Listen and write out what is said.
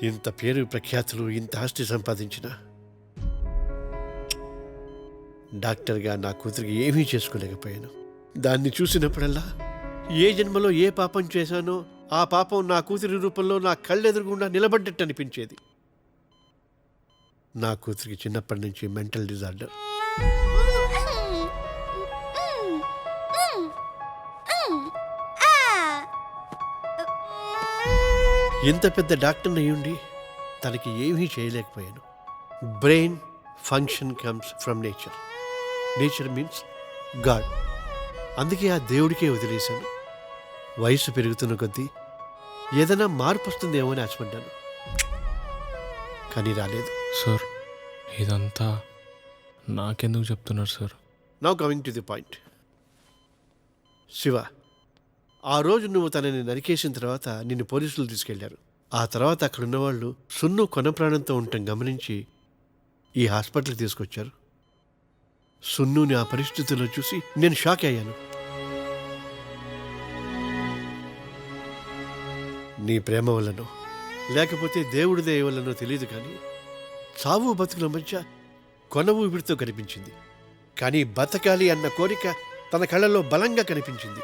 ఇంత పేరు ప్రఖ్యాతులు, ఇంత ఆస్తి సంపాదించిన డాక్టర్గా నా కూతురికి ఏమీ చేసుకోలేకపోయాను. దాన్ని చూసినప్పుడల్లా ఏ జన్మలో ఏ పాపం చేశానో ఆ పాపం నా కూతురి రూపంలో నా కళ్ళెదురుగుండా నిలబడ్డట్టు అనిపించేది. నా కూతురికి చిన్నప్పటి నుంచి మెంటల్ డిజార్డర్. ఇంత పెద్ద డాక్టర్ని అయ్యుండి తనకి ఏమీ చేయలేకపోయాను. Brain function comes from nature. Nature means God. అందుకే ఆ దేవుడికే వదిలేశాను. వయసు పెరుగుతున్న కొద్దీ ఏదైనా మార్పు వస్తుందేమో అని ఆశపడ్డాను, కానీ రాలేదు. సార్ ఇదంతా నాకెందుకు చెప్తున్నారు sir? Now coming to the point. Shiva, ఆ రోజు నువ్వు తనని నరికేసిన తర్వాత నిన్ను పోలీసులు తీసుకెళ్లారు. ఆ తర్వాత అక్కడ ఉన్నవాళ్ళు సున్ను కొన ప్రాణంతో ఉండటం గమనించి ఈ హాస్పిటల్కి తీసుకొచ్చారు. సున్నుని ఆ పరిస్థితుల్లో చూసి నేను షాక్ అయ్యాను. నీ ప్రేమ వల్లనో లేకపోతే దేవుడి దయ వల్లనో తెలియదు, కానీ చావు బతుకుల మధ్య కొన ఊపిరితో కనిపించింది. కానీ బతకాలి అన్న కోరిక తన కళ్ళలో బలంగా కనిపించింది.